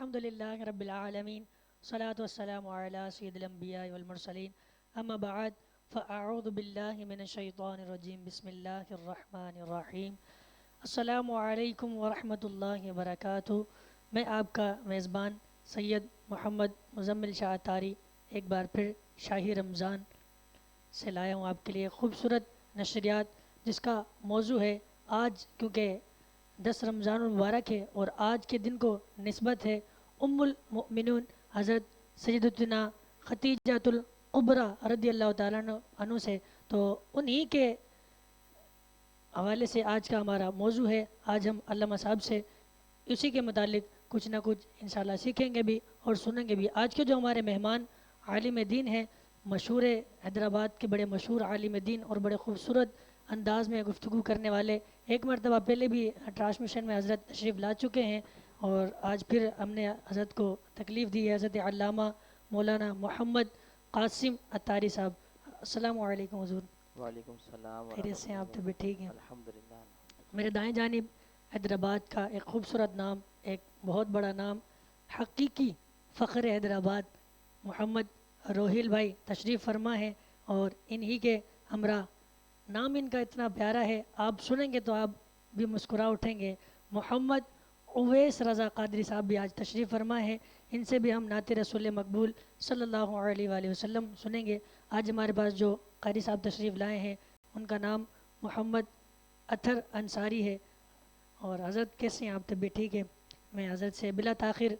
الحمد لله رب العالمين صلاة والسلام على سيد الأنبياء والمرسلين أما بعد فأعوذ بالله من الشيطان الرجيم بسم الله الرحمن الرحيم السلام علیکم ورحمۃ اللہ وبرکاتہ۔ میں آپ کا میزبان سید محمد مزمل شاہ تاری ایک بار پھر شاہی رمضان سے لایا ہوں آپ کے لیے خوبصورت نشریات، جس کا موضوع ہے آج، کیونکہ 10 رمضان المبارک ہے اور آج کے دن کو نسبت ہے ام المؤمنون حضرت سیدتنا خدیجۃ الکبریٰ رضی اللہ تعالیٰ عنہ سے، تو انہی کے حوالے سے آج کا ہمارا موضوع ہے۔ آج ہم علامہ صاحب سے اسی کے متعلق کچھ نہ کچھ انشاءاللہ سیکھیں گے بھی اور سنیں گے بھی۔ آج کے جو ہمارے مہمان عالم دین ہیں، مشہور حیدرآباد کے بڑے مشہور عالم دین اور بڑے خوبصورت انداز میں گفتگو کرنے والے، ایک مرتبہ پہلے بھی ٹرانسمیشن میں حضرت تشریف لا چکے ہیں اور آج پھر ہم نے حضرت کو تکلیف دی ہے، حضرت علامہ مولانا محمد قاسم اتاری صاحب۔ السلام علیکم حضور۔ وعلیکم السلام خیریت ورحمۃ سے ہیں آپ؟ اللہ طبیعت ٹھیک ہیں؟ الحمدللہ۔ میرے دائیں جانب حیدرآباد کا ایک خوبصورت نام، ایک بہت بڑا نام، حقیقی فخر حیدرآباد، محمد روہیل بھائی تشریف فرما ہے اور انہی کے ہمراہ نام ان کا اتنا پیارا ہے، آپ سنیں گے تو آپ بھی مسکرا اٹھیں گے۔ محمد اویس رضا قادری صاحب بھی آج تشریف فرما ہے، ان سے بھی ہم نعت رسول مقبول صلی اللہ علیہ وآلہ وسلم سنیں گے۔ آج ہمارے پاس جو قاری صاحب تشریف لائے ہیں ان کا نام محمد اطہر انصاری ہے۔ اور حضرت کیسے ہیں آپ؟ طبیعت ٹھیک ہے؟ میں حضرت سے بلا تاخیر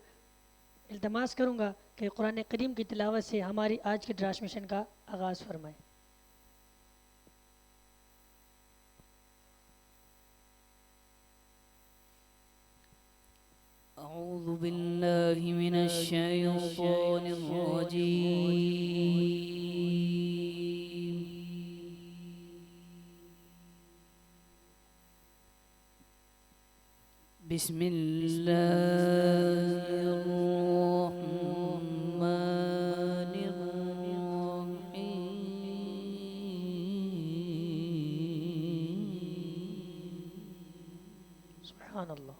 التماس کروں گا کہ قرآن کریم کی تلاوت سے ہماری آج کی ٹرانسمیشن کا آغاز فرمائیں۔ أعوذ بالله من الشيطان الرجيم بسم الله الرحمن الرحيم سبحان اللہ۔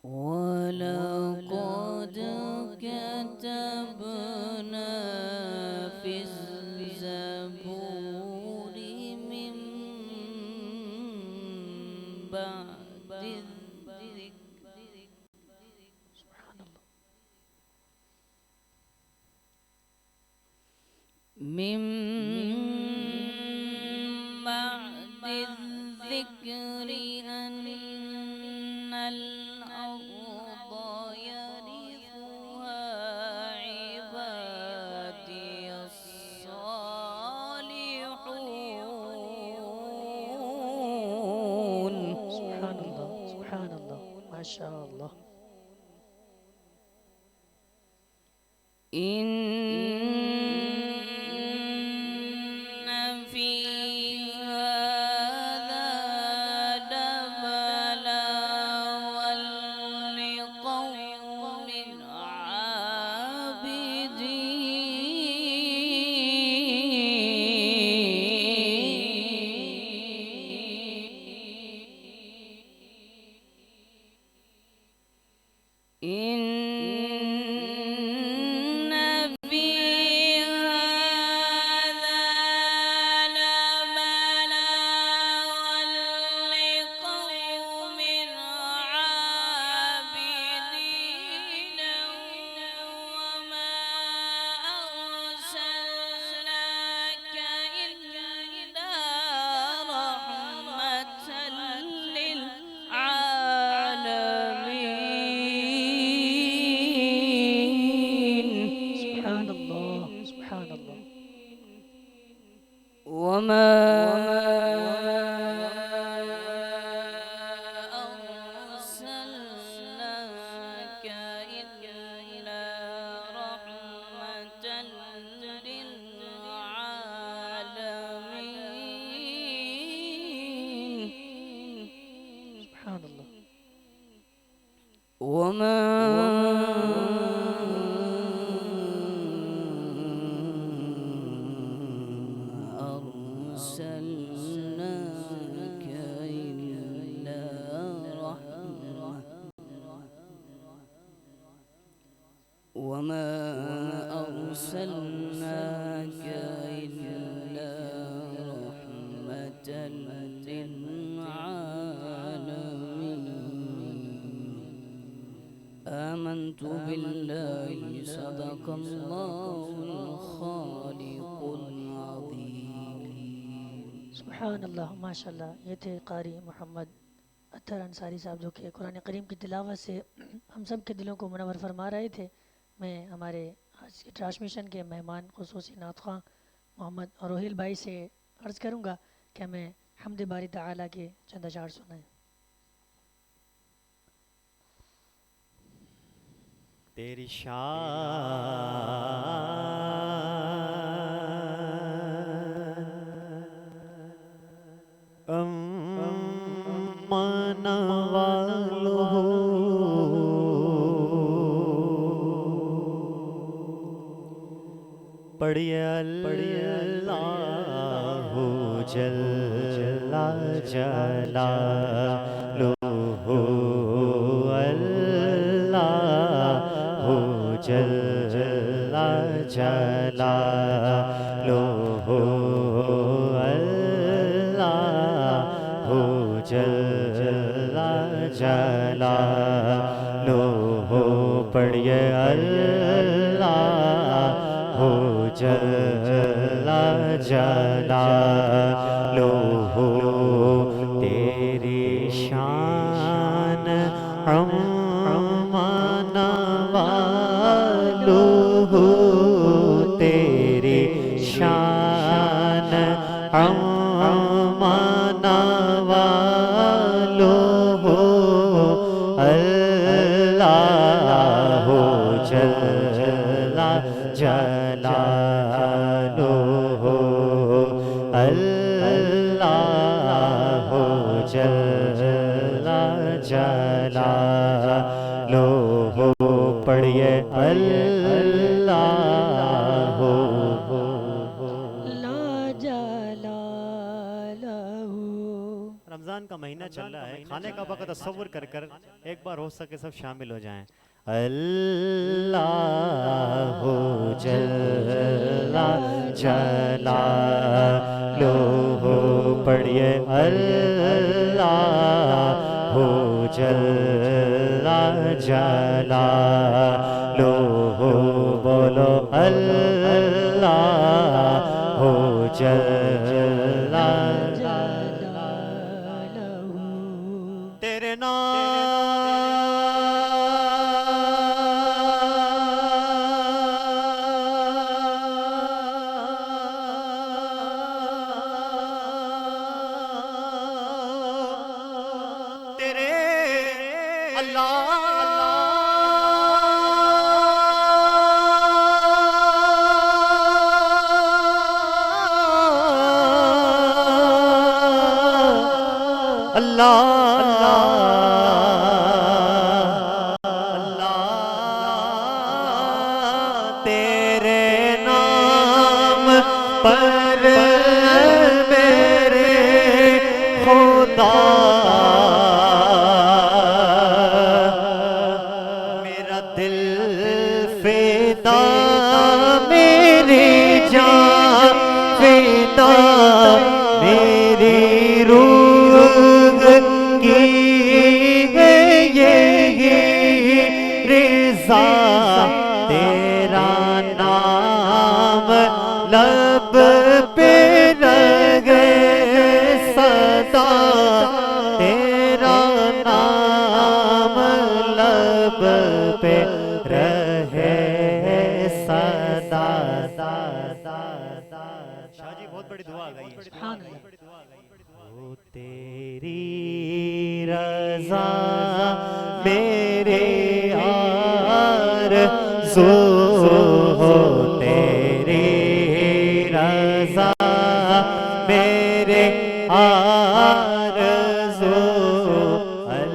وَلَقَدْ كَتَبْنَا فِي الزَّبُورِ مِن بَعْدِ الذِّكْرِ سبحان اللہ۔ أَنَّ الْأَرْضَ يَرِثُهَا عِبَادِيَ الصَّالِحُونَ سبحان اللہ، سبحان اللہ، ماشاء اللہ۔ إِنَّ فِي هَذَا لَبَلَاغًا لِقَوْمٍ عَابِدِينَ إِنَّ فِي هَذَا لَبَلَاغًا لِقَوْمٍ عَابِدِينَ وَمَا أَرْسَلْنَاكَ إِلَّا رَحْمَةً لِلْعَالَمِينَ سبحان اللہ، سبحان اللہ۔ وَمَا أَرْسَلْنَاكَ إِلَّا رَحْمَةً لِلْعَالَمِينَ سبحان اللہ۔ وَمَا أَرْسَلْنَاكَ إِلَّا آمنت بالله صدق الله الخالق العظيم. سبحان اللہ، ماشاء اللہ. یہ تھے قاری محمد اطہر انصاری صاحب، جو کہ قرآن کریم کی تلاوت سے ہم سب کے دلوں کو منور فرما رہے تھے. میں ہمارے آج کی ٹرانسمیشن کے مہمان خصوصی نعت خواں محمد روہیل بھائی سے عرض کروں گا کہ ہمیں حمد باری تعالیٰ کے چند اشعار سنائیں. تیری شان امان والو پڑھیے اللہ جل جلالہ جل جلالہ اللہ جل جلالہ پڑھیے اللہ جل جلالہ تیری شان امان والو تیری شان امان والو اللہ جل جلالہ اللہ جل جلالہ پڑھیے اللہ لا جلالہ. رمضان کا مہینہ چل رہا ہے، کھانے کا وقت تصور کر کر ایک بار ہو سکے سب شامل ہو جائیں. اللہ جل جلالہ پڑھیے اللہ جل جلالہ بولو اللہ جل تیرے تیرے نام پر میرے خدا میرا دل فدا میری جان فدا میری روح کی ہے یہی رضا تیرا نام لب پہ رہے صدا تیرا نام لب پہ رہے صدا. شاہ جی بہت بڑی دعا گئی. سبحان اللہ. تیری رضا میرے آرزو ہو تیری رضا میرے آرزو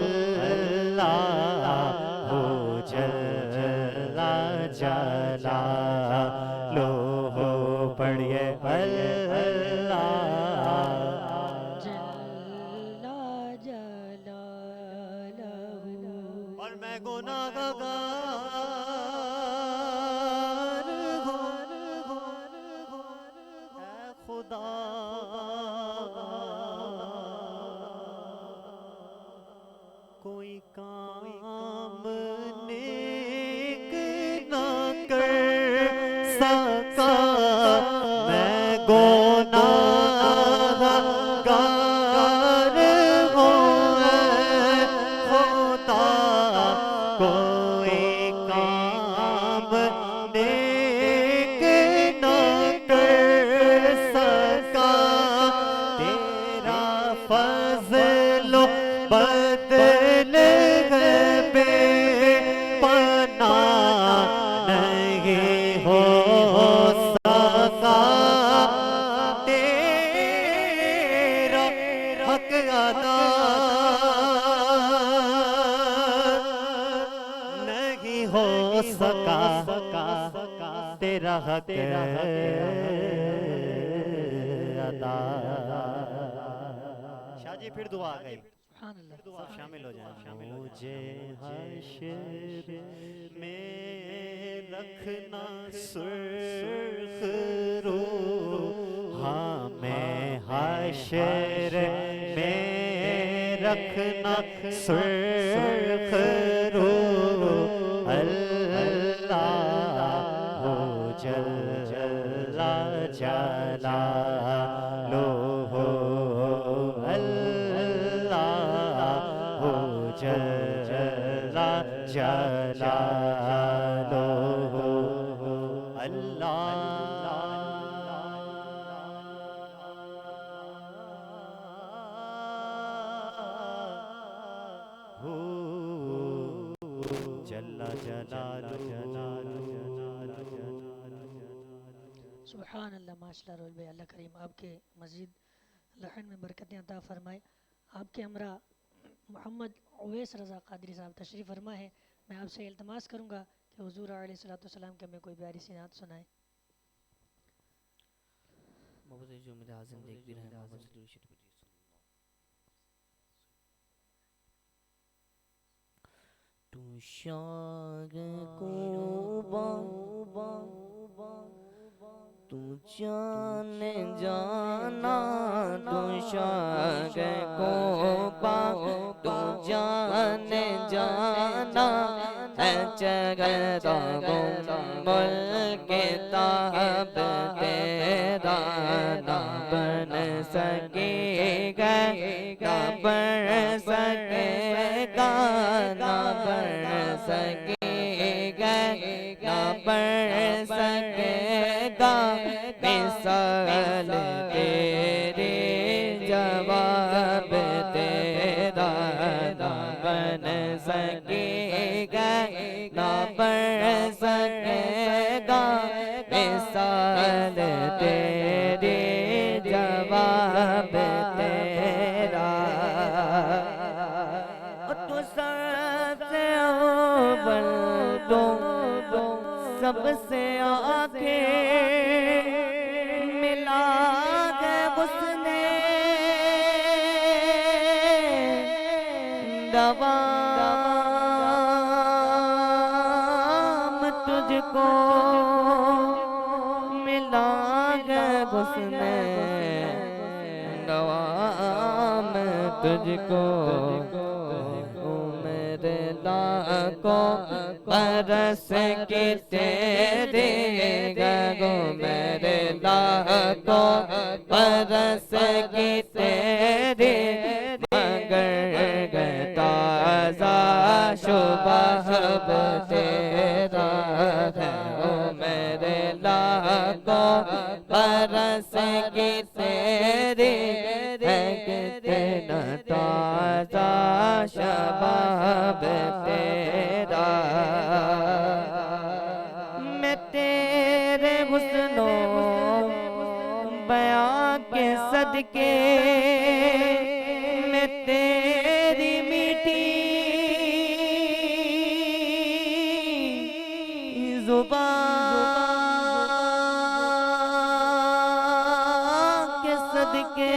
اللہ جل جلالہ پڑھیے اور میں گناہگار اے خدا کوئی کام نیک نہ کر سکا میں گناہگار ہوں اے خدا کوئی کام نیک نہ کر سکا تیرا فضل و بدل ہے بے پناہ نہیں ہو سکا تیرا حق ادا نہیں ہو سکا تیرا حق ادا شاہ جی پھر دعا آ گئی سبحان اللہ سب شامل ہو جائیں مجھے حشر میں رکھنا سرخ رو ہاں میں حشر میں رکھنا سرخ رو اللہ جل جلالہ جل جلالہ سبحان اللہ ماشاء اللہ رول بھائی اللہ کریم آپ کے مزید لحن میں برکتیں عطا فرمائے آپ کے ہمراہ محمد اویس رضا قادری صاحب تشریف فرما ہے میں آپ سے التماس کروں گا کہ حضور علیہ السلام کے ہمیں کوئی پیاری سی نعت سنائیں محبت جو میرے عظیم دیکھ بھی رہے محمد صلی اللہ علیہ وسلم تو شاگ کو تو جان جانا تو شاگ کو تو جان جانا ہے چگتا ملک تاب تیرا نہ بن سکے گا نہ بن سکے گا نہ بن سکے گا نہ بن سکے گا مثال تیرے جواب تیرا نہ بن سکے گا نہ بن سکے گا مثال تیرے جواب تیرا تو سب سے اول تو سب سے آگے ملا گے حسن دوام تجھ کو ملا گے حسن دوام تجھ کو میرے لاکھوں برس کی تیرے گو میرے لاکھوں برس کی تیرے مگر گئے تازہ شباب تیرا ہے او میرے لاکھوں برس کی تیرے ہے کتنا تازہ شباب تیرا میں تیرے حسن و بیان کے صدقے میں تیری میٹھی زبان کے صدقے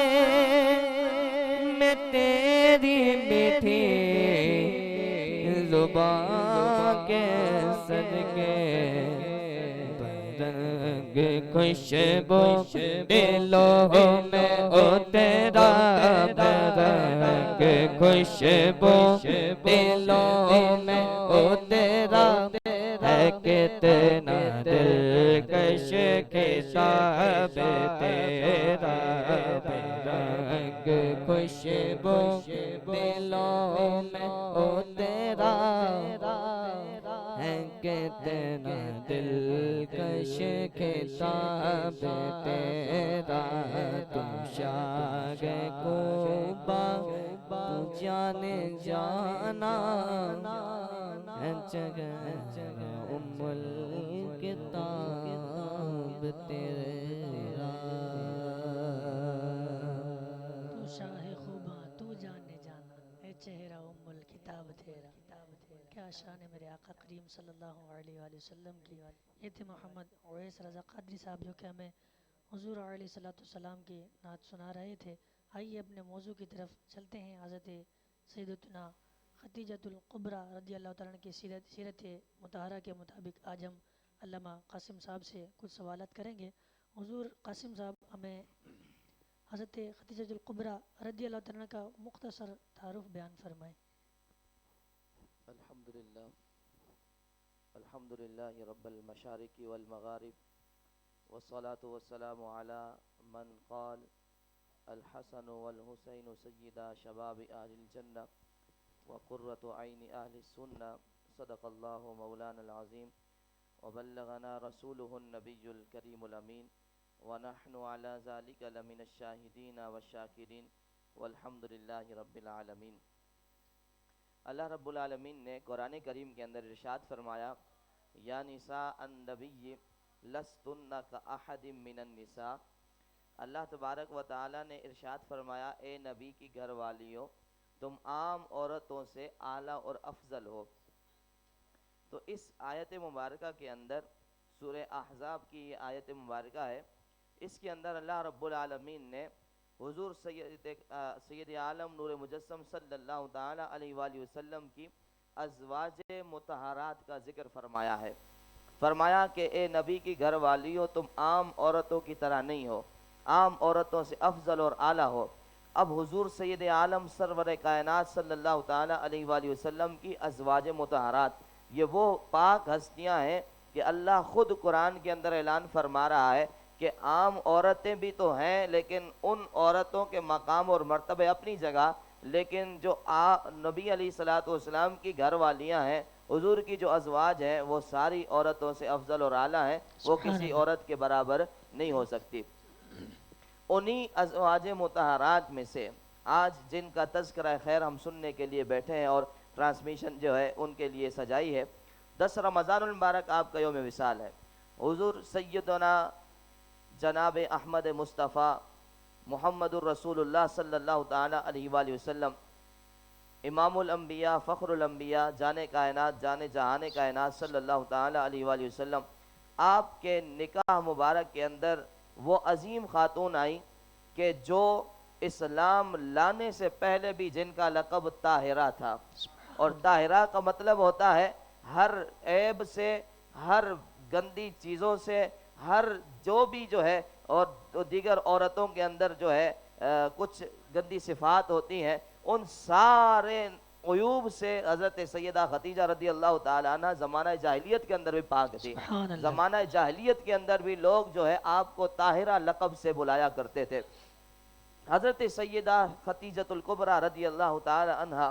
میں تیری میٹھی زبان کے صدقے رنگ خوشبو دلوں میں او تیرا رنگ کہ خوشبو دلوں میں او تیرا ہے کتنا دلکش کتاب تیرا بے رنگ خوشبو دلوں میں او تیرا ہے کتنا دلکش کتاب تیرا تم شاہ کوبا تو جانے جانا ہے جگہ ام الکتاب تیرا تو شاہ خوباں تو جانے جانا اے چہرہ ام الکتاب تیرا کیا شان ہے میرے آقا کریم صلی اللہ علیہ وآلہ وسلم کی. یہ تھے محمد اویس رضا قادری صاحب جو کہ ہمیں حضور علیہ السلام کی نعت سنا رہے تھے. آئیے اپنے موضوع کی طرف چلتے ہیں. حضرت سیدتنا خدیجۃ القبریٰ رضی اللہ تعالیٰ عنہ کی سیرت مطہرہ کے مطابق آج ہم علامہ قاسم صاحب سے کچھ سوالات کریں گے. حضور قاسم صاحب ہمیں حضرت خدیجۃ القبریٰ رضی اللہ تعالیٰ عنہ کا مختصر تعارف بیان فرمائیں. الحمد للہ رب المشارق والمغارب والصلاة والسلام على من قال الحسن والحسین سیدا شباب اہل الجنہ وقرۃ عین اہل السنہ صدق اللہ مولانا العظیم وبلغنا رسولہ النبی الکریم الامین ونحن على ذلك لمن الشاہدین والشاکرین والحمد للہ رب العالمین. اللہ رب العالمین نے قرآن کریم کے اندر ارشاد فرمایا یا نساء النبی لستن کاحد من النساء. اللہ تبارک و تعالی نے ارشاد فرمایا اے نبی کی گھر والیوں تم عام عورتوں سے اعلیٰ اور افضل ہو. تو اس آیت مبارکہ کے اندر سورہ احزاب کی یہ آیت مبارکہ ہے. اس کے اندر اللہ رب العالمین نے حضور سید عالم نور مجسم صلی اللہ تعالی علیہ وآلہ وسلم کی ازواج مطہرات کا ذکر فرمایا ہے. فرمایا کہ اے نبی کی گھر والیوں تم عام عورتوں کی طرح نہیں ہو, عام عورتوں سے افضل اور اعلیٰ ہو. اب حضور سید عالم سرور کائنات صلی اللہ تعالی علیہ وآلہ وسلم کی ازواج مطہرات یہ وہ پاک ہستیاں ہیں کہ اللہ خود قرآن کے اندر اعلان فرما رہا ہے کہ عام عورتیں بھی تو ہیں لیکن ان عورتوں کے مقام اور مرتبے اپنی جگہ, لیکن جو نبی علیہ السلام کی گھر والیاں ہیں حضور کی جو ازواج ہیں وہ ساری عورتوں سے افضل اور اعلیٰ ہیں, وہ کسی عورت کے برابر نہیں ہو سکتی. انہی ازواج مطہرات میں سے آج جن کا تذکرہ خیر ہم سننے کے لیے بیٹھے ہیں اور ٹرانسمیشن جو ہے ان کے لیے سجائی ہے. 10 رمضان المبارک آپ کا یوم وصال ہے. حضور سیدنا جناب احمد مصطفیٰ محمد الرسول اللہ صلی اللہ تعالی علیہ وآلہ وسلم امام الانبیاء فخر الانبیاء جان کائنات جان جہان کائنات صلی اللہ تعالی علیہ وآلہ وسلم آپ کے نکاح مبارک کے اندر وہ عظیم خاتون آئیں کہ جو اسلام لانے سے پہلے بھی جن کا لقب طاہرہ تھا. اور طاہرہ کا مطلب ہوتا ہے ہر عیب سے, ہر گندی چیزوں سے, ہر جو بھی جو ہے اور دیگر عورتوں کے اندر جو ہے کچھ گندی صفات ہوتی ہیں ان سارے عیوب سے حضرت سیدہ خدیجہ رضی اللہ تعالی عنہ زمانہ جاہلیت کے اندر بھی پاک تھی. زمانہ جاہلیت کے اندر بھی لوگ جو ہے آپ کو طاہرہ لقب سے بلایا کرتے تھے. حضرت سیدہ خدیجۃ الکبریٰ رضی اللہ تعالی عنہ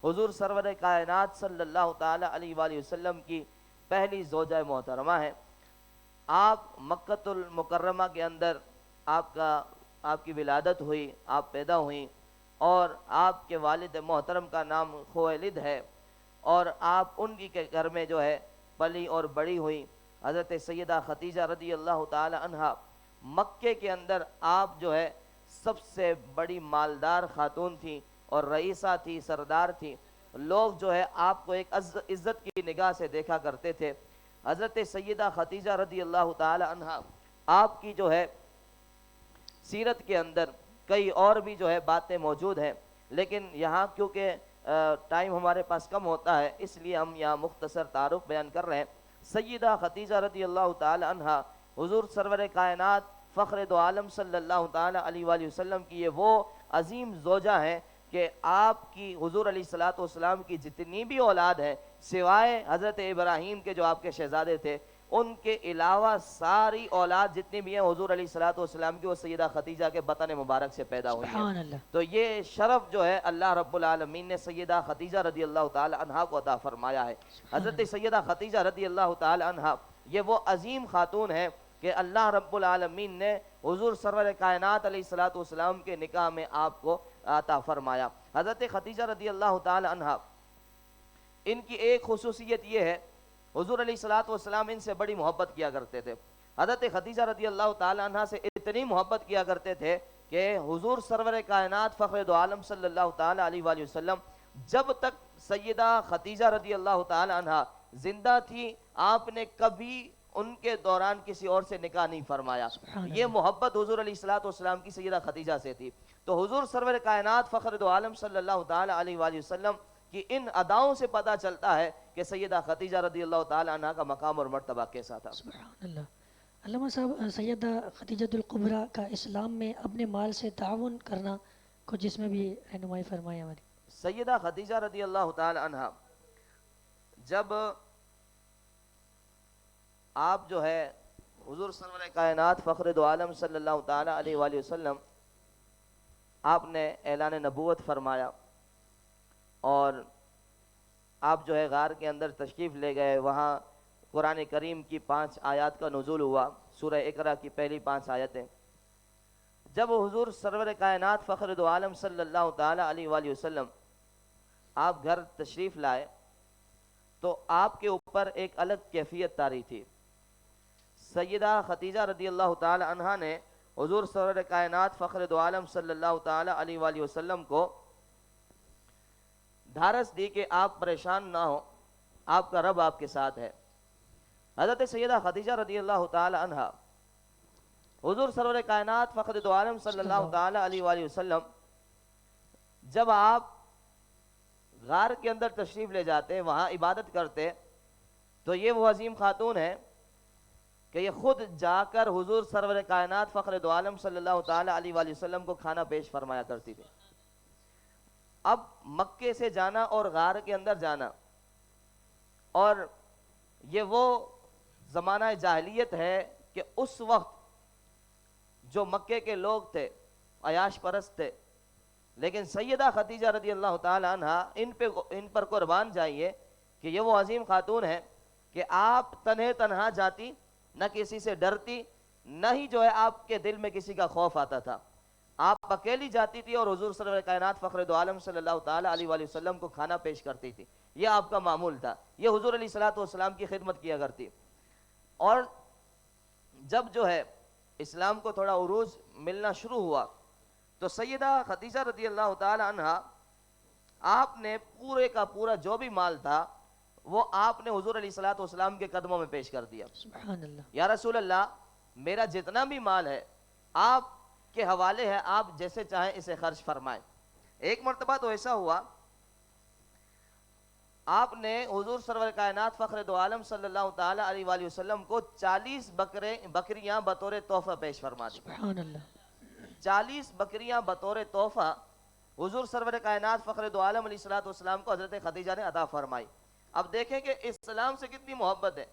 حضور سرور کائنات صلی اللہ تعالی علیہ وآلہ وسلم کی پہلی زوجہ محترمہ ہیں. آپ مکۃ المکرمہ کے اندر آپ کی ولادت ہوئی, آپ پیدا ہوئیں اور آپ کے والد محترم کا نام خویلد ہے اور آپ ان کی کے گھر میں جو ہے پلی اور بڑی ہوئی. حضرت سیدہ خدیجہ رضی اللہ تعالی عنہ مکے کے اندر آپ جو ہے سب سے بڑی مالدار خاتون تھیں اور رئیسہ تھی, سردار تھی. لوگ جو ہے آپ کو ایک عزت کی نگاہ سے دیکھا کرتے تھے. حضرت سیدہ خدیجہ رضی اللہ تعالی عنہ آپ کی جو ہے سیرت کے اندر کئی اور بھی جو ہے باتیں موجود ہیں, لیکن یہاں کیونکہ ٹائم ہمارے پاس کم ہوتا ہے اس لیے ہم یہاں مختصر تعارف بیان کر رہے ہیں. سیدہ خدیجہ رضی اللہ تعالی عنہ حضور سرور کائنات فخر دو عالم صلی اللہ تعالی علیہ وآلہ وسلم کی یہ وہ عظیم زوجہ ہیں کہ آپ کی حضور علیہ الصلوۃ والسلام کی جتنی بھی اولاد ہیں سوائے حضرت ابراہیم کے جو آپ کے شہزادے تھے، ان کے علاوہ ساری اولاد جتنی بھی ہیں حضور علیہ الصلوۃ والسلام کی وہ سیدہ خدیجہ کے بطن مبارک سے پیدا ہوئی سبحان ہیں۔ اللہ. تو یہ شرف جو ہے اللہ رب العالمین نے سیدہ خدیجہ رضی اللہ تعالی عنہا کو عطا فرمایا ہے۔ حضرت سیدہ خدیجہ رضی اللہ تعالی عنہا یہ وہ عظیم خاتون ہے کہ اللہ رب العالمین نے حضور سرور کائنات علیہ الصلوۃ والسلام کے نکاح میں آپ کو عطا فرمایا۔ حضرت خدیجہ رضی اللہ تعالی عنہا ان کی ایک خصوصیت یہ ہے، حضور علیہ الصلوۃ والسلام ان سے بڑی محبت کیا کرتے تھے۔ حضرت خدیجہ رضی اللہ تعالی عنہا سے اتنی محبت کیا کرتے تھے کہ حضور سرور کائنات فخر دو عالم صلی اللہ تعالی علیہ وآلہ وسلم جب تک سیدہ خدیجہ رضی اللہ تعالی عنہا زندہ تھی آپ نے کبھی ان کے دوران کسی اور سے نکاح نہیں فرمایا۔ یہ محبت حضور علیہ الصلوۃ والسلام کی سیدہ خدیجہ سے تھی۔ تو حضور سرور کائنات فخر دو عالم صلی اللہ تعالی علیہ وآلہ وسلم کی ان اداؤں سے پتہ چلتا ہے کہ سیدہ خدیجہ رضی اللہ تعالی عنہا کا مقام اور مرتبہ کیسا تھا۔ سبحان اللہ. علامہ صاحب، سیدہ خدیجۃ الکبریٰ کا اسلام میں اپنے مال سے تعاون کرنا کچھ اس میں بھی رہنمائی فرمائے ہماری. سیدہ خدیجہ رضی اللہ تعالی عنہا جب آپ جو ہے حضور سرور کائنات فخر دو عالم صلی اللہ تعالی علیہ وآلہ وسلم آپ نے اعلان نبوت فرمایا اور آپ جو ہے غار کے اندر تشریف لے گئے، وہاں قرآن کریم کی 5 آیات کا نزول ہوا، سورہ اقرا کی پہلی 5 آیتیں۔ جب حضور سرور کائنات فخر دو عالم صلی اللہ تعالی علیہ وآلہ وسلم آپ گھر تشریف لائے تو آپ کے اوپر ایک الگ کیفیت طاری تھی۔ سیدہ خدیجہ رضی اللہ تعالی عنہا نے حضور سرور کائنات فخر دو عالم صلی اللہ تعالی علیہ وآلہ وسلم کو دھارس دی کہ آپ پریشان نہ ہو، آپ کا رب آپ کے ساتھ ہے۔ حضرت سیدہ خدیجہ رضی اللہ تعالی عنہا حضور سرور کائنات فخر دو عالم صلی اللہ تعالی علیہ وآلہ وسلم جب آپ غار کے اندر تشریف لے جاتے، وہاں عبادت کرتے، تو یہ وہ عظیم خاتون ہے کہ یہ خود جا کر حضور سرور کائنات فخر دو عالم صلی اللہ تعالی علیہ وآلہ وسلم کو کھانا پیش فرمایا کرتی تھی۔ اب مکے سے جانا اور غار کے اندر جانا، اور یہ وہ زمانہ جاہلیت ہے کہ اس وقت جو مکے کے لوگ تھے عیاش پرست تھے، لیکن سیدہ خدیجہ رضی اللہ تعالی عنہا ان پر قربان جائیے کہ یہ وہ عظیم خاتون ہے کہ آپ تنہا جاتی، نہ کسی سے ڈرتی، نہ ہی جو ہے آپ کے دل میں کسی کا خوف آتا تھا۔ آپ اکیلی جاتی تھی اور حضور سرور کائنات فخر دو عالم صلی اللہ تعالی علیہ وآلہ وسلم کو کھانا پیش کرتی تھی۔ یہ آپ کا معمول تھا، یہ حضور علیہ الصلوۃ والسلام کی خدمت کیا کرتی۔ اور جب جو ہے اسلام کو تھوڑا عروج ملنا شروع ہوا تو سیدہ خدیجہ رضی اللہ تعالی عنہا آپ نے پورے کا پورا جو بھی مال تھا وہ آپ نے حضور علیہ الصلوۃ والسلام کے قدموں میں پیش کر دیا۔ سبحان اللہ. یا رسول اللہ، میرا جتنا بھی مال ہے آپ کے حوالے ہے، آپ جیسے چاہیں اسے خرچ فرمائیں۔ ایک مرتبہ تو ایسا ہوا آپ نے حضور سرور کائنات فخر دو عالم صلی اللہ تعالی علیہ وآلہ وسلم کو 40 بکریاں بطور تحفہ پیش فرما دی۔ سبحان اللہ. 40 بکریاں بطور تحفہ حضور سرور کائنات فخر دو عالم علیہ الصلوۃ والسلام کو حضرت خدیجہ نے عطا فرمائی۔ اب دیکھیں کہ اسلام سے کتنی محبت ہے۔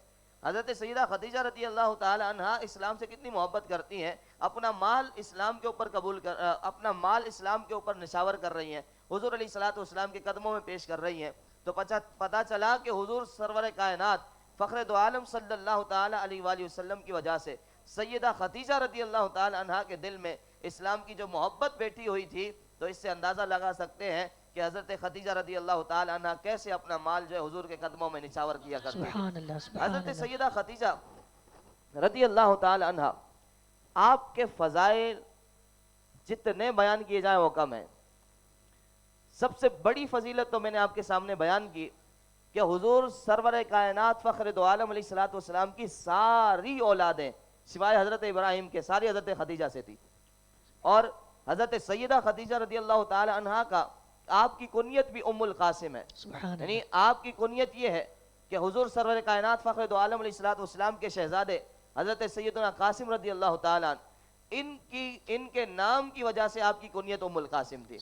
حضرت سیدہ خدیجہ رضی اللہ تعالی عنہا اسلام سے کتنی محبت کرتی ہیں، اپنا مال اسلام کے اوپر اپنا مال اسلام کے اوپر نشاور کر رہی ہیں، حضور علیہ الصلوۃ والسلام کے قدموں میں پیش کر رہی ہیں۔ تو پتہ چلا کہ حضور سرور کائنات فخر دو عالم صلی اللہ تعالی علیہ وآلہ وسلم کی وجہ سے سیدہ خدیجہ رضی اللہ تعالی عنہا کے دل میں اسلام کی جو محبت بیٹھی ہوئی تھی، تو اس سے اندازہ لگا سکتے ہیں کہ حضرت خدیجہ رضی اللہ تعالی عنہا کیسے اپنا مال جو ہے حضور کے قدموں میں نچھاور کیا کرتی تھی۔ سبحان اللہ. سبحان حضرت اللہ. سیدہ خدیجہ رضی اللہ تعالی عنہا آپ کے فضائل جتنے بیان کیے جائیں وہ کم ہیں۔ سب سے بڑی فضیلت تو میں نے آپ کے سامنے بیان کی کہ حضور سرور کائنات فخر دو عالم علیہ الصلوۃ والسلام کی ساری اولادیں سوائے حضرت ابراہیم کے ساری حضرت خدیجہ سے تھی، اور حضرت سیدہ خدیجہ رضی اللہ تعالی عنہا کا آپ کی کنیت بھی ام القاسم ہے۔ سبحان اللہ. یعنی آپ کی کنیت یہ ہے کہ حضور سرور کائنات فخر دو عالم علیہ الصلوۃ والسلام کے شہزادے حضرت سیدنا قاسم رضی اللہ تعالیٰ عنہ ان کے نام کی وجہ سے آپ کی کنیت ام القاسم تھی.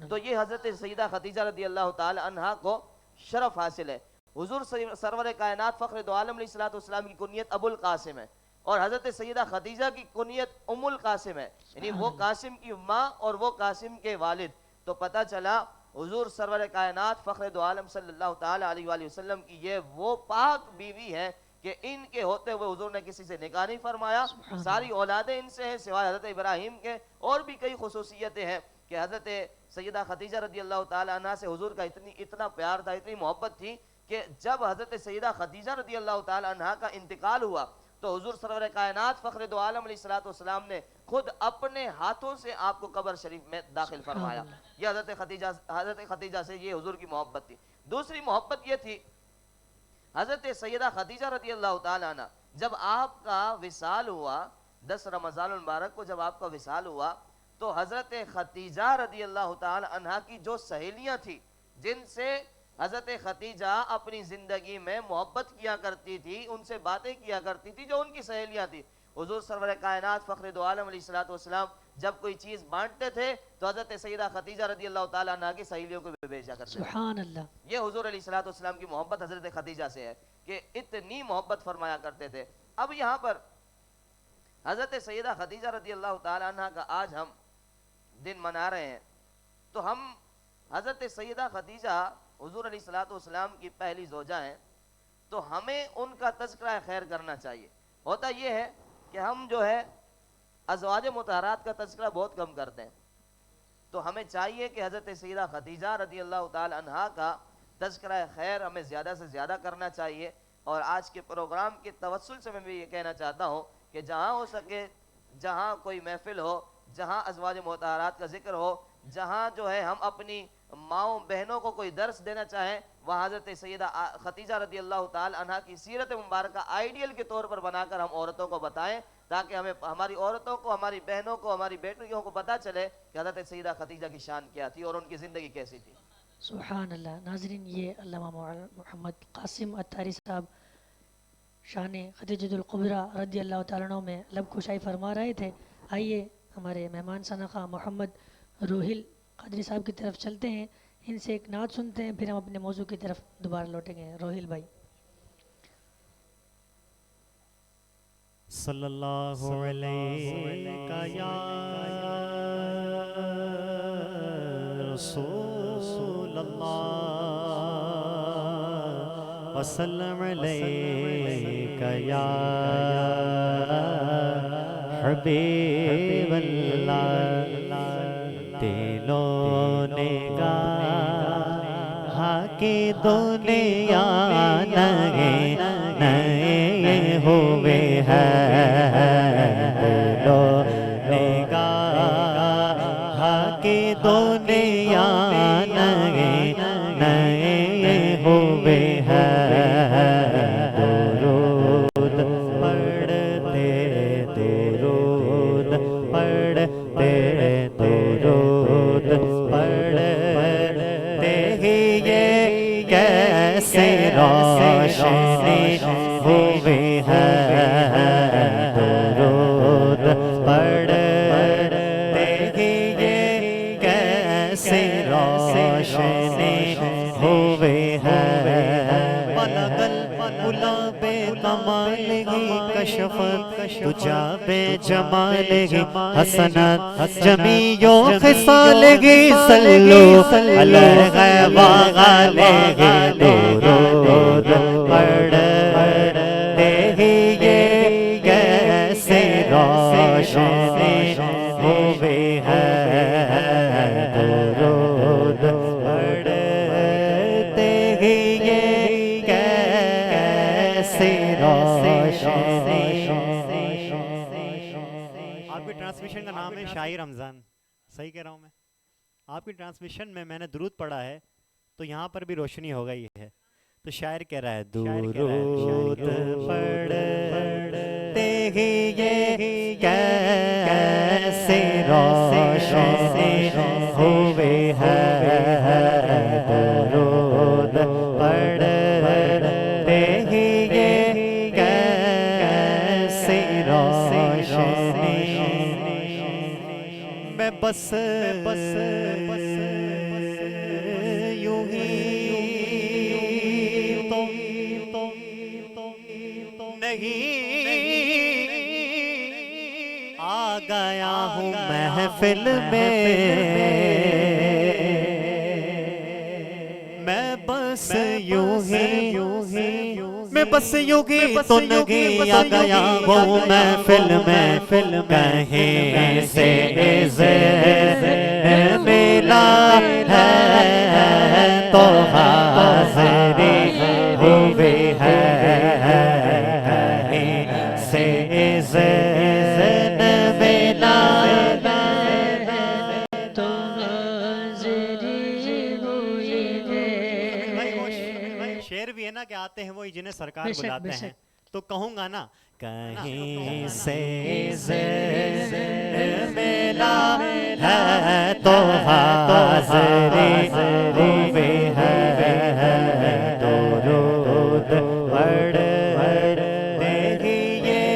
تو یہ حضرت سیدہ خدیجہ رضی اللہ تعالی عنہا کو شرف حاصل ہے. حضور سرور کائنات فخر دو عالم علیہ السلام کی کنیت ابو القاسم ہے اور حضرت سیدہ خدیجہ کی کنیت ام القاسم ہے, یعنی وہ قاسم کی ماں اور وہ قاسم کے والد. تو پتہ چلا حضور سرور کائنات فخر دو عالم صلی اللہ تعالی علیہ وآلہ وسلم کی یہ وہ پاک بیوی ہے کہ ان کے ہوتے ہوئے حضور نے کسی سے نکاح نہیں فرمایا. ساری اولادیں ان سے ہیں سوائے حضرت ابراہیم کے. اور بھی کئی خصوصیتیں ہیں کہ حضرت سیدہ خدیجہ رضی اللہ تعالی عنہ سے حضور کا اتنا پیار تھا, اتنی محبت تھی کہ جب حضرت سیدہ خدیجہ رضی اللہ تعالی عنہ کا انتقال ہوا تو حضور سرور کائنات فخر دو عالم علیہ السلام نے خود اپنے ہاتھوں سے آپ کو قبر شریف میں داخل فرمایا. یہ حضرت خدیجہ سے یہ حضور کی محبت تھی. دوسری محبت یہ تھی حضرت سیدہ خدیجہ رضی اللہ تعالی عنہ جب آپ کا وصال ہوا 10 رمضان المبارک کو جب آپ کا وصال ہوا تو حضرت خدیجہ رضی اللہ تعالی عنہ کی جو سہیلیاں تھی جن سے حضرت خدیجہ اپنی زندگی میں محبت کیا کرتی تھی, ان سے باتیں کیا کرتی تھی, جو ان کی سہیلیاں تھی, حضور سرور کائنات فخر دو عالم علیہ السلام جب کوئی چیز بانٹتے تھے تو حضرت سیدہ خدیجہ رضی اللہ تعالی عنہ کی سہیلیوں کو بھی بھیجا کرتے تھے. سبحان اللہ. یہ حضور علیہ السلام کی محبت حضرت خدیجہ سے ہے کہ اتنی محبت فرمایا کرتے تھے. اب یہاں پر حضرت سیدہ خدیجہ رضی اللہ تعالی عنہ کا آج ہم دن منا رہے ہیں تو ہم حضرت سیدہ خدیجہ حضور علیہ السلام کی پہلی زوجہ ہیں تو ہمیں ان کا تذکرہ خیر کرنا چاہیے. ہوتا یہ ہے کہ ہم جو ہے ازواج مطہرات کا تذکرہ بہت کم کرتے ہیں, تو ہمیں چاہیے کہ حضرت سیدہ خدیجہ رضی اللہ تعالی عنہا کا تذکرہ خیر ہمیں زیادہ سے زیادہ کرنا چاہیے. اور آج کے پروگرام کے توسل سے میں بھی یہ کہنا چاہتا ہوں کہ جہاں ہو سکے, جہاں کوئی محفل ہو, جہاں ازواج مطہرات کا ذکر ہو, جہاں جو ہے ہم اپنی ماؤں بہنوں کو کوئی درس دینا چاہیں, وہاں حضرت سیدہ خدیجہ رضی اللہ تعالی عنہ کی سیرت مبارکہ آئیڈیل کے طور پر بنا کر ہم عورتوں کو بتائیں تاکہ ہمیں ہماری عورتوں کو, ہماری بہنوں کو, ہماری بیٹیوں کو پتہ چلے کہ حضرت سیدہ خدیجہ کی شان کیا تھی اور ان کی زندگی کیسی تھی. سبحان اللہ. ناظرین, یہ علامہ محمد قاسم اتاری صاحب شان خدیجۃ الکبریٰ رضی اللہ تعالیٰ عنہ میں لب کشائی فرما رہے تھے. آئیے ہمارے مہمان سنخا محمد روحیل قادری صاحب کی طرف چلتے ہیں, ان سے ایک نعت سنتے ہیں, پھر ہم اپنے موضوع کی طرف دوبارہ لوٹیں گے. روحیل بھائی. صلی اللہ علیہ یا رسول اللہ وسلم علیہ یا حبیب اللہ. دلوں نے کہا کہ دنیا نئے نئے ہوئے ہیں, دلوں نے کہا کہ دنیا نئے نئے ہوئے ہیں. درود پڑھتے درود پڑھتے درود پڑھتے ہی یہ کیسے روشنی ہوئے ہیں. درود پڑھتے ہی یہ کیسے روشنی ہوئے ہیں. بلغ العلا بے کمال ہی کشفت تجا بے جمال ہی حسنت جمیع خصال ہی صلو علیہ وآلہ. درود پڑھتے ہی یہ کیسے روشنی ہوئے ہیں. درود پڑھتے ہی یہ کیسے روشنی. آپ کی ٹرانسمیشن کا نام ہے شاہی رمضان, صحیح کہہ رہا ہوں میں؟ آپ کی ٹرانسمیشن میں نے درود پڑھا ہے تو یہاں پر بھی روشنی ہو گئی ہے. تو شاعر کہہ رہا ہے درود پڑھتے ہی یہ کیسے روشنی ہوئے ہیں. درود پڑھتے ہی یہ کیسے روشنی یوں ہی نہیں آ گیا ہوں محفل میں بس یوں ہی میں بس یوں ہی تو نہیں آ گیا ہوں محفل میں کہیں سے ملا ہے تو حاضری ہوئی ہے کہیں سے ملا تو حاضری ہوئی ہے۔ شعر بھی ہے نا کہ آتے ہیں وہی جنہیں سرکار بے شک، بلاتے بے ہیں، شک۔ تو کہوں گا نا کہیں سے ملا ہے تو حاضری ہوئی ہے درود پڑھتے ہی یہ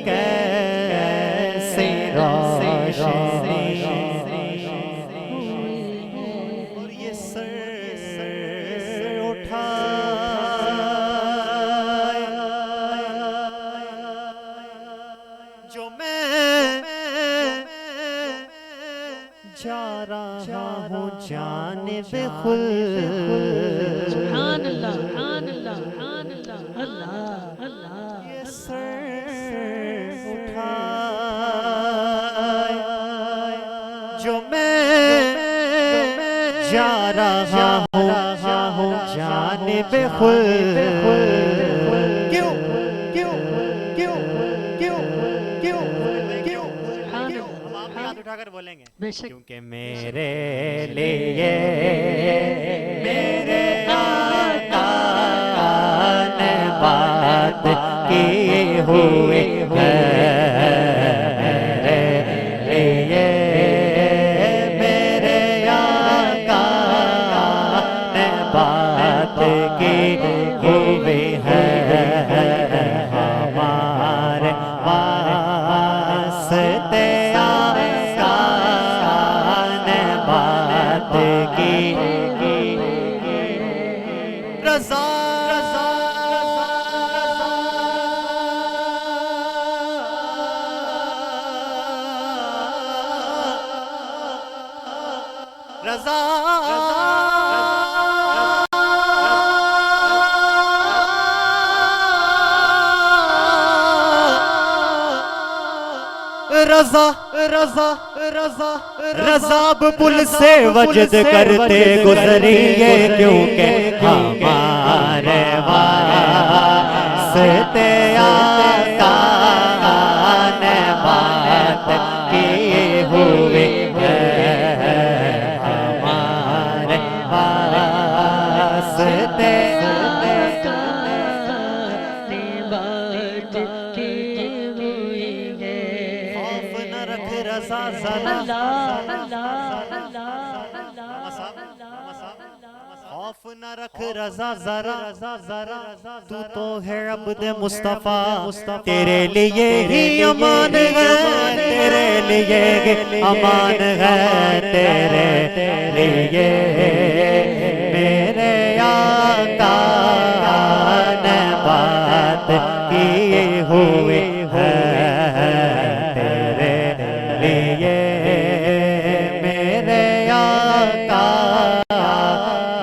کیسی روشنی اور یہ سر اٹھا جو میں جا رہا ہوں جانب خود سبحان اللہ، سبحان اللہ، سبحان اللہ، اللہ اللہ۔ یہ سر اٹھا جو میں جا رہا ہوں جانب خود کیوں کیوں کیوں کیوں کیوں کیوں سبحان اللہ، ہم آپ ہاتھ اٹھا کر بولیں گے بے شک۔ کیونکہ میرے لیے میرے آقا نے بات کی ہوئی ہے میرے لیے میرے آقا نے بات کی ہوئی ہے ہمارے واسطے آقا نے بات کی رضا رضا رضا رضا رضا پل سے وجد کرتے گزریے کیونکہ ہمارے واسطے آقا نے بات کی ہوئی ہے ہمارے واسطے خوف نہ رکھ رضا ذرا خوف نہ رکھ رضا ذرا تو تو ہے عبد مصطفیٰ تیرے لیے ہی امان ہے تیرے لیے امان ہے تیرے لیے میرے آقا نے بات کی ہوئی ہے تیرے لیے میرے آقا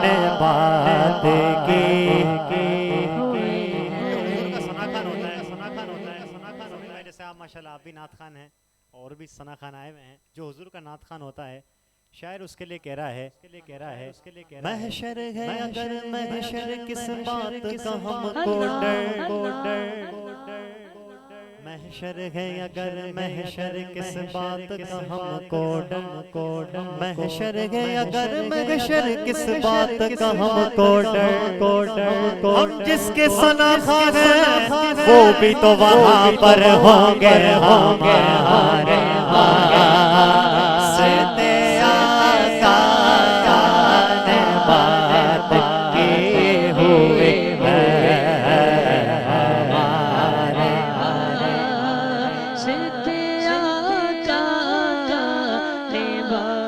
نے بات کی جیسے آپ ماشاءاللہ آپ بھی نعت خوان ہیں اور بھی ثنا خوان آئے ہوئے ہیں جو حضور کا نعت خوان ہوتا ہے شاعر اس کے لیے کہہ رہا ہے محشر ہے اگر محشر کس بات کا ہم کو ڈر محشر ہے اگر محشر کس بات کا ہم کو ڈر محشر ہے اگر محشر کس بات کا ہم کو ڈر ہم جس کے ثنا خوان ہیں وہ بھی تو وہاں پر ہوں گے ہمارے واسطے آقا نے بات کی ہوئی ہے ہمارے ستے آقا نے بات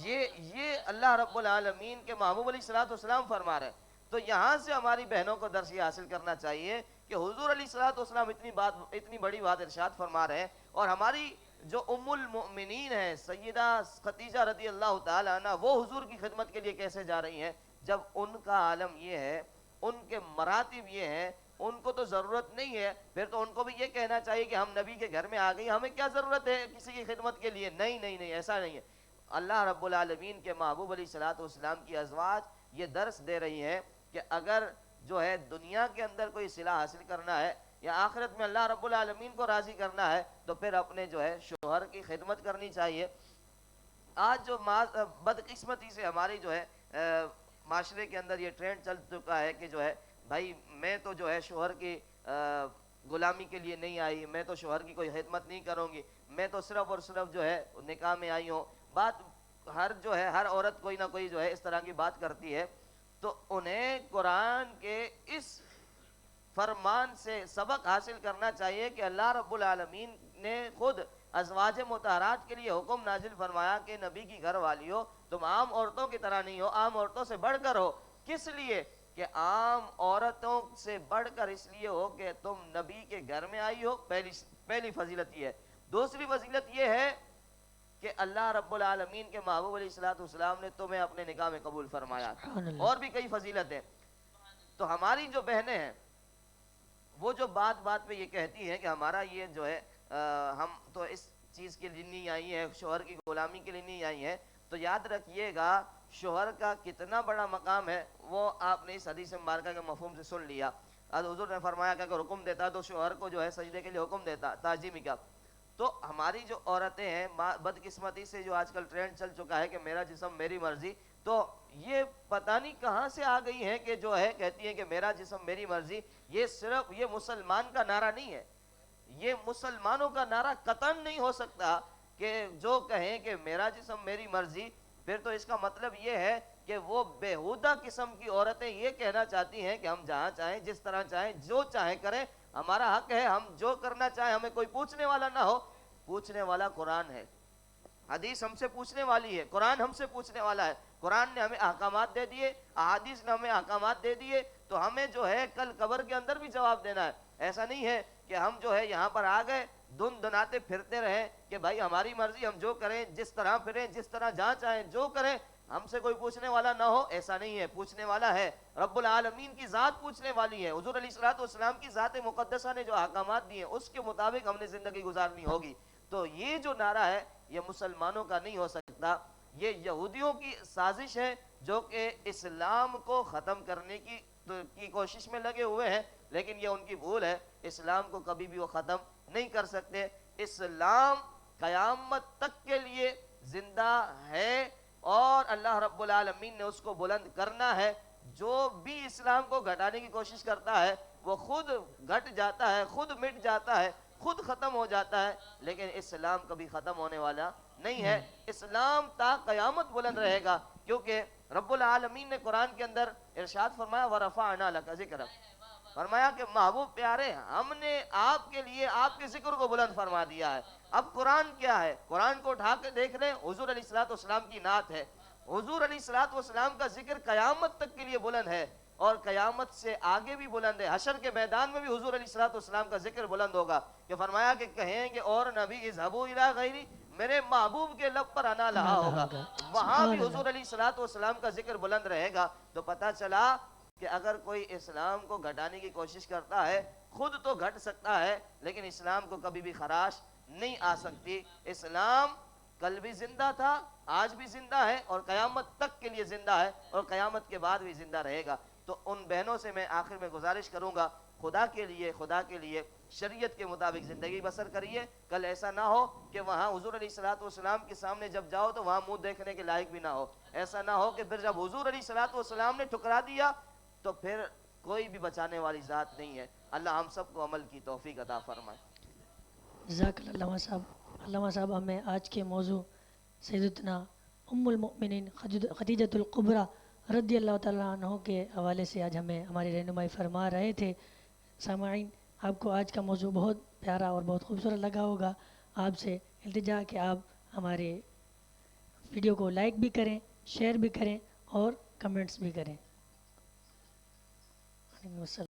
یہ اللہ رب العالمین کے محبوب علیہ الصلوۃ والسلام فرما رہے ہیں. تو یہاں سے ہماری بہنوں کو درس یہ حاصل کرنا چاہیے کہ حضور علیہ الصلوۃ والسلام اتنی بڑی بات ارشاد فرما رہے ہیں. اور ہماری جو ام المؤمنین ہیں سیدہ خدیجہ رضی اللہ تعالی عنہ، وہ حضور کی خدمت کے لیے کیسے جا رہی ہیں جب ان کا عالم یہ ہے، ان کے مراتب یہ ہیں، ان کو تو ضرورت نہیں ہے. پھر تو ان کو بھی یہ کہنا چاہیے کہ ہم نبی کے گھر میں آ گئی، ہمیں کیا ضرورت ہے کسی کی خدمت کے لیے. نہیں نہیں نہیں، ایسا نہیں ہے. اللہ رب العالمین کے محبوب علیہ الصلوۃ والسلام کی ازواج یہ درس دے رہی ہیں کہ اگر جو ہے دنیا کے اندر کوئی صلح حاصل کرنا ہے یا آخرت میں اللہ رب العالمین کو راضی کرنا ہے تو پھر اپنے جو ہے شوہر کی خدمت کرنی چاہیے. آج جو بدقسمتی سے ہماری جو ہے معاشرے کے اندر یہ ٹرینڈ چل چکا ہے کہ جو ہے بھائی میں تو جو ہے شوہر کی غلامی کے لیے نہیں آئی، میں تو شوہر کی کوئی خدمت نہیں کروں گی، میں تو صرف اور صرف جو ہے نکاح میں آئی ہوں. بات ہر عورت کوئی نہ کوئی جو ہے اس طرح کی بات کرتی ہے. تو انہیں قرآن کے اس فرمان سے سبق حاصل کرنا چاہیے کہ اللہ رب العالمین نے خود ازواج مطہرات کے لیے حکم نازل فرمایا کہ نبی کی گھر والیوں تم عام عورتوں کی طرح نہیں ہو، عام عورتوں سے بڑھ کر ہو. کس لیے؟ کہ عام عورتوں سے بڑھ کر اس لیے ہو کہ تم نبی کے گھر میں آئی ہو. پہلی فضیلت یہ ہے. دوسری فضیلت یہ ہے کہ اللہ رب العالمین کے محبوب علیہ الصلوۃ والسلام نے تمہیں اپنے نکاح میں قبول فرمایا. اور بھی کئی فضیلت ہیں. تو ہماری جو بہنیں ہیں وہ جو بات بات پہ یہ کہتی ہیں کہ ہمارا یہ جو ہے ہم تو اس چیز کے لیے نہیں آئی ہیں، شوہر کی غلامی کے لیے نہیں آئی ہیں، تو یاد رکھیے گا شوہر کا کتنا بڑا مقام ہے وہ آپ نے اس حدیث مبارکہ کے مفہوم سے سن لیا. حضور نے فرمایا کہ اگر حکم دیتا تو شوہر کو جو ہے سجدے کے لیے حکم دیتا، تعظیمی کا. تو ہماری جو عورتیں ہیں بدقسمتی سے جو آج کل ٹرینڈ چل چکا ہے کہ میرا جسم میری مرضی، تو یہ پتہ نہیں کہاں سے آ گئی ہیں کہ جو ہے کہتی ہیں کہ میرا جسم میری مرضی. یہ صرف یہ مسلمان کا نعرہ نہیں ہے، یہ مسلمانوں کا نعرہ قطعاً نہیں ہو سکتا کہ جو کہیں کہ میرا جسم میری مرضی. پھر تو اس کا مطلب یہ ہے کہ وہ بےہودہ قسم کی عورتیں یہ کہنا چاہتی ہیں کہ ہم جہاں چاہیں جس طرح چاہیں جو چاہیں کریں، ہمارا حق ہے، ہم جو کرنا چاہیں، ہمیں کوئی پوچھنے والا نہ ہو. پوچھنے والا قرآن ہے، حدیث ہم سے پوچھنے والی ہے، قرآن ہم سے پوچھنے والا ہے. قرآن نے ہمیں احکامات دے دیے، احادیث نے ہمیں احکامات دے دیے، تو ہمیں جو ہے کل قبر کے اندر بھی جواب دینا ہے. ایسا نہیں ہے کہ ہم جو ہے یہاں پر آ گئے دناتے پھرتے رہیں کہ بھائی ہماری مرضی، ہم جو کریں، جس طرح پھریں، جس طرح جہاں چاہیں جو کریں، ہم سے کوئی پوچھنے والا نہ ہو. ایسا نہیں ہے، پوچھنے والا ہے. رب العالمین کی ذات پوچھنے والی ہے. حضور علیہ الصلوۃ والسلام کی ذات مقدسہ نے جو احکامات دیے اس کے مطابق ہم نے زندگی گزارنی ہوگی. تو یہ جو نعرہ ہے یہ مسلمانوں کا نہیں ہو سکتا، یہ یہودیوں کی سازش ہے جو کہ اسلام کو ختم کرنے کی کوشش میں لگے ہوئے ہیں. لیکن یہ ان کی بھول ہے، اسلام کو کبھی بھی وہ ختم نہیں کر سکتے. اسلام قیامت تک کے لیے زندہ ہے اور اللہ رب العالمین نے اس کو بلند کرنا ہے. جو بھی اسلام کو گھٹانے کی کوشش کرتا ہے وہ خود گھٹ جاتا ہے، خود مٹ جاتا ہے، خود ختم ہو جاتا ہے. لیکن اسلام کبھی ختم ہونے والا نہیں ہے. اسلام تا قیامت بلند رہے گا، کیونکہ رب العالمین نے قرآن کے اندر ارشاد فرمایا وَرَفَعْنَا لَكَ ذِكْرَكَ، فرمایا کہ محبوب پیارے ہم نے آپ کے لیے آپ کے ذکر کو بلند فرما دیا ہے. اب قرآن کیا ہے؟ قرآن کو اٹھا کے دیکھ لیں، حضور علیہ الصلوۃ والسلام کی نعت ہے. حضور علیہ الصلوۃ والسلام کا ذکر قیامت تک کے لیے بلند ہے اور قیامت سے آگے بھی بلند ہے. حشر کے میدان میں بھی حضور علیہ الصلوۃ والسلام کا ذکر بلند ہوگا کہ فرمایا کہ کہیں گے اور نبی اذهبوا الی غیری، میرے محبوب کے لب پر انا لہا ہوگا. وہاں بھی حضور علیہ الصلوۃ والسلام کا ذکر بلند رہے گا. تو پتہ چلا کہ اگر کوئی اسلام کو گھٹانے کی کوشش کرتا ہے خود تو گھٹ سکتا ہے لیکن اسلام کو کبھی بھی خراش نہیں آ سکتی. اسلام کل بھی زندہ تھا، آج بھی زندہ ہے اور قیامت تک کے لیے زندہ ہے اور قیامت کے بعد بھی زندہ رہے گا. تو ان بہنوں سے میں آخر میں گزارش کروں گا، خدا کے لیے شریعت کے مطابق زندگی بسر کریے. کل ایسا نہ ہو کہ وہاں حضور علیہ الصلوۃ والسلام کے سامنے جب جاؤ تو وہاں منہ دیکھنے کے لائق بھی نہ ہو. ایسا نہ ہو کہ پھر جب حضور علیہ الصلوۃ والسلام نے ٹھکرا دیا تو پھر کوئی بھی بچانے والی ذات نہیں ہے. اللہ ہم سب کو عمل کی توفیق عطا فرمائے. جزاک اللہ علامہ صاحب. علامہ صاحب ہمیں آج کے موضوع سیدتنا ام المؤمنین خدیجۃ الکبریٰ رضی اللہ تعالیٰ عنہ کے حوالے سے آج ہمیں ہماری رہنمائی فرما رہے تھے. سامعین، آپ کو آج کا موضوع بہت پیارا اور بہت خوبصورت لگا ہوگا. آپ سے التجا کہ آپ ہمارے ویڈیو کو لائک بھی کریں، شیئر بھی کریں اور کمنٹس بھی کریں۔